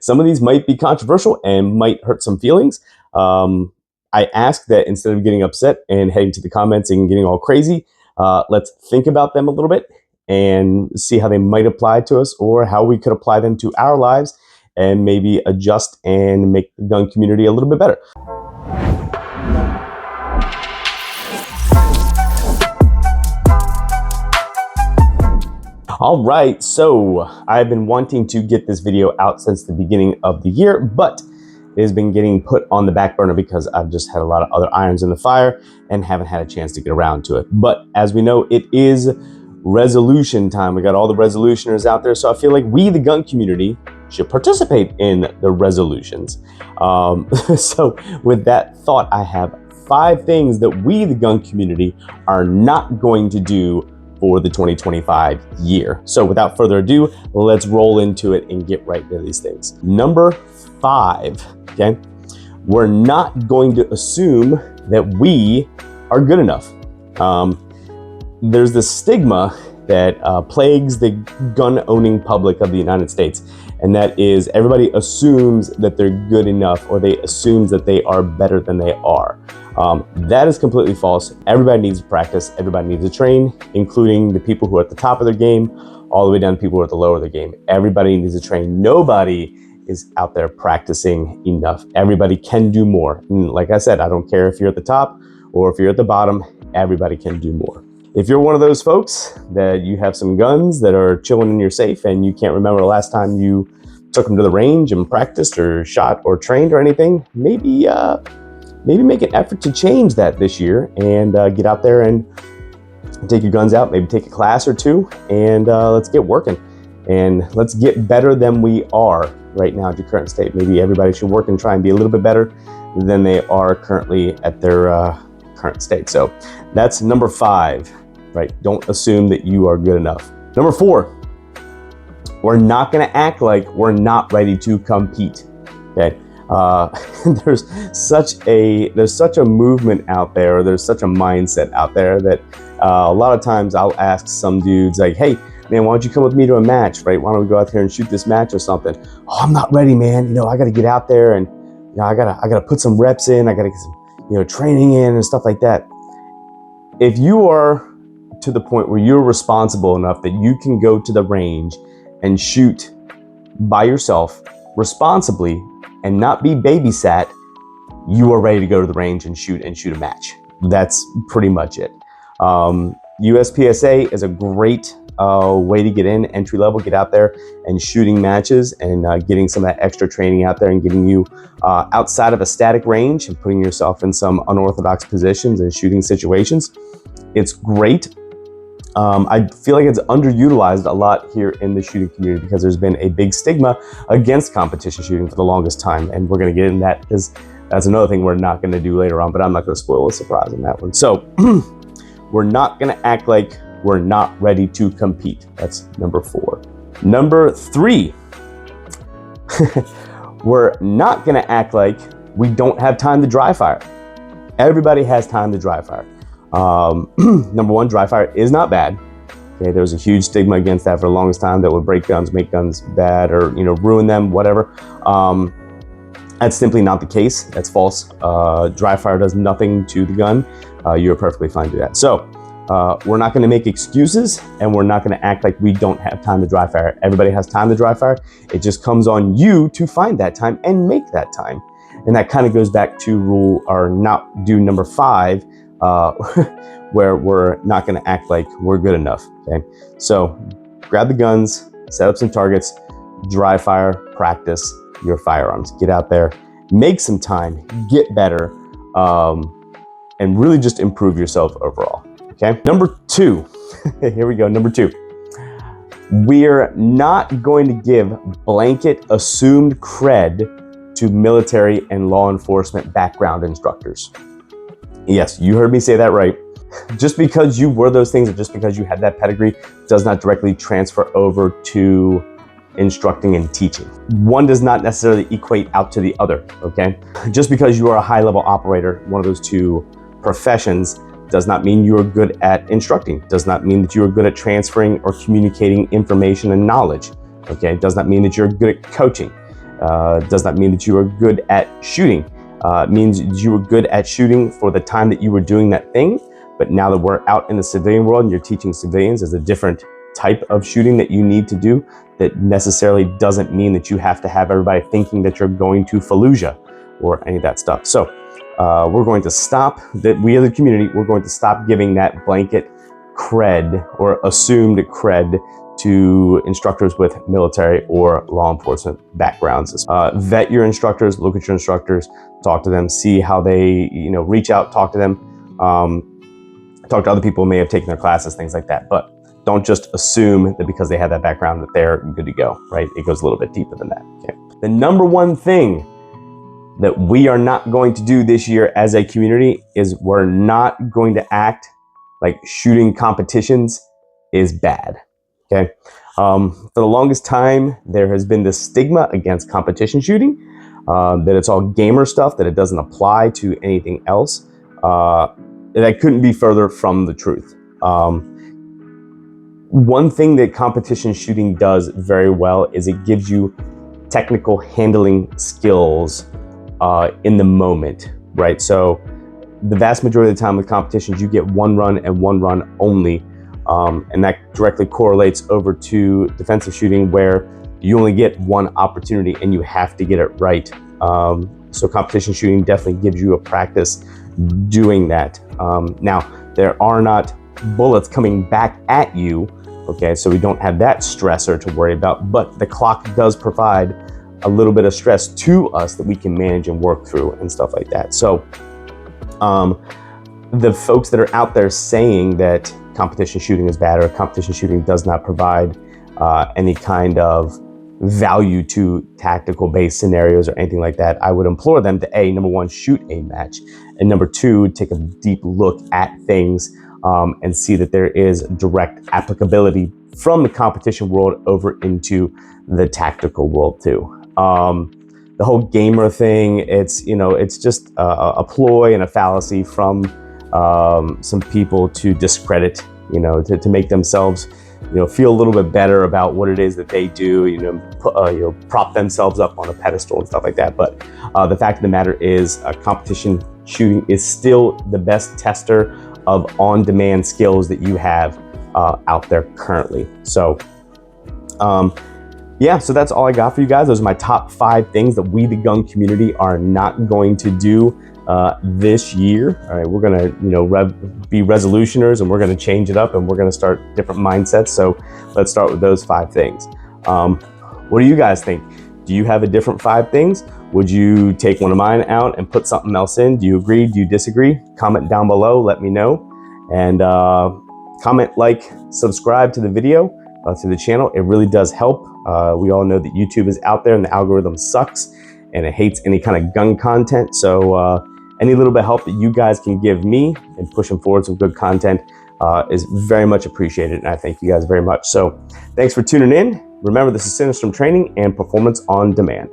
Some of these might be controversial and might hurt some feelings. I ask that instead of getting upset and heading to the comments and getting all crazy, let's think about them a little bit and see how they might apply to us or how we could apply them to our lives and maybe adjust and make the gun community a little bit better. All right, so I've been wanting to get this video out since the beginning of the year, but it has been getting put on the back burner because I've just had a lot of other irons in the fire and haven't had a chance to get around to it. But as we know, it is resolution time. We got all the resolutioners out there, so I feel like we, the gun community, should participate in the resolutions. So with that thought, I have 5 things that we, the gun community, are not going to do for the 2025 year. So without further ado, let's roll into it and get right into these things. Number 5, okay? We're not going to assume that we are good enough. There's this stigma that plagues the gun-owning public of the United States, and that is everybody assumes that they're good enough or they assumes that they are better than they are. That is completely false. Everybody needs to practice. Everybody needs to train, including the people who are at the top of their game, all the way down to people who are at the lower of their game. Everybody needs to train. Nobody is out there practicing enough. Everybody can do more. And like I said, I don't care if you're at the top or if you're at the bottom, everybody can do more. If you're one of those folks that you have some guns that are chilling in your safe and you can't remember the last time you took them to the range and practiced or shot or trained or anything, maybe make an effort to change that this year and get out there and take your guns out, maybe take a class or two, and let's get working. And let's get better than we are right now at your current state. Maybe everybody should work and try and be a little bit better than they are currently at their current state. So that's number 5, right? Don't assume that you are good enough. Number 4, we're not gonna act like we're not ready to compete, okay? There's such a movement out there, there's such a mindset out there that a lot of times I'll ask some dudes like, hey man, why don't you come with me to a match, right? Why don't we go out here and shoot this match or something? Oh, I'm not ready, man. I gotta get out there and I gotta put some reps in, I gotta get some training in and stuff like that. If you are to the point where you're responsible enough that you can go to the range and shoot by yourself responsibly and not be babysat, you are ready to go to the range and shoot a match. That's pretty much it. USPSA is a great way to get in, entry level, get out there and shooting matches and getting some of that extra training out there and getting you outside of a static range and putting yourself in some unorthodox positions and shooting situations. It's great. I feel like it's underutilized a lot here in the shooting community because there's been a big stigma against competition shooting for the longest time. And we're gonna get in that because that's another thing we're not gonna do later on, but I'm not gonna spoil a surprise on that one. So we're not gonna act like we're not ready to compete. That's number 4. Number 3, we're not gonna act like we don't have time to dry fire. Everybody has time to dry fire. Number 1, dry fire is not bad. Okay, there was a huge stigma against that for the longest time that would break guns, make guns bad, or ruin them, whatever. That's simply not the case. That's false. Dry fire does nothing to the gun. You're perfectly fine to do that. So we're not going to make excuses, and we're not going to act like we don't have time to dry fire. Everybody has time to dry fire. It just comes on you to find that time and make that time. And that kind of goes back to number 5. Where we're not going to act like we're good enough. Okay, so grab the guns, set up some targets, dry fire, practice your firearms. Get out there, make some time, get better, and really just improve yourself overall. Okay, number 2. Here we go. Number 2. We're not going to give blanket assumed cred to military and law enforcement background instructors. Yes, you heard me say that right. Just because you were those things or just because you had that pedigree does not directly transfer over to instructing and teaching. One does not necessarily equate out to the other, okay? Just because you are a high-level operator, one of those two professions, does not mean you are good at instructing, does not mean that you are good at transferring or communicating information and knowledge, okay? It does not mean that you're good at coaching. does not mean that you are good at shooting. It means you were good at shooting for the time that you were doing that thing, but now that we're out in the civilian world and you're teaching civilians, there's a different type of shooting that you need to do that necessarily doesn't mean that you have to have everybody thinking that you're going to Fallujah or any of that stuff. So we're going to stop, that we as a community, we're going to stop giving that blanket cred or assumed cred to instructors with military or law enforcement backgrounds. Vet your instructors, look at your instructors, talk to them, see how they, reach out, talk to them, talk to other people who may have taken their classes, things like that. But don't just assume that because they have that background that they're good to go, right? It goes a little bit deeper than that. Okay. The number one thing that we are not going to do this year as a community is we're not going to act like shooting competitions is bad. Okay. For the longest time, there has been this stigma against competition shooting, that it's all gamer stuff, that it doesn't apply to anything else. That couldn't be further from the truth. One thing that competition shooting does very well is it gives you technical handling skills in the moment, right? So the vast majority of the time with competitions, you get one run and one run only. And that directly correlates over to defensive shooting, where you only get one opportunity and you have to get it right. So competition shooting definitely gives you a practice doing that. Now, there are not bullets coming back at you, okay? So we don't have that stressor to worry about, but the clock does provide a little bit of stress to us that we can manage and work through and stuff like that. So the folks that are out there saying that competition shooting is bad or competition shooting does not provide any kind of value to tactical based scenarios or anything like that, I would implore them to number one, shoot a match, and number two, take a deep look at things and see that there is direct applicability from the competition world over into the tactical world too. The whole gamer thing, it's just a ploy and a fallacy from some people to discredit, to make themselves, feel a little bit better about what it is that they do, prop themselves up on a pedestal and stuff like that. But the fact of the matter is, competition shooting is still the best tester of on-demand skills that you have out there currently. So, so that's all I got for you guys. Those are my top 5 things that we, the gun community, are not going to do this year. All right, we're gonna, be resolutioners, and we're gonna change it up, and we're gonna start different mindsets. So let's start with those 5 things. What do you guys think? Do you have a different 5 things? Would you take one of mine out and put something else in? Do you agree? Do you disagree? Comment down below, let me know. And comment, like, subscribe to the video, to the channel. It really does help. We all know that YouTube is out there and the algorithm sucks and it hates any kind of gun content. So any little bit of help that you guys can give me in pushing forward some good content is very much appreciated. And I thank you guys very much. So thanks for tuning in. Remember, this is Sinistrum Training and Performance on Demand.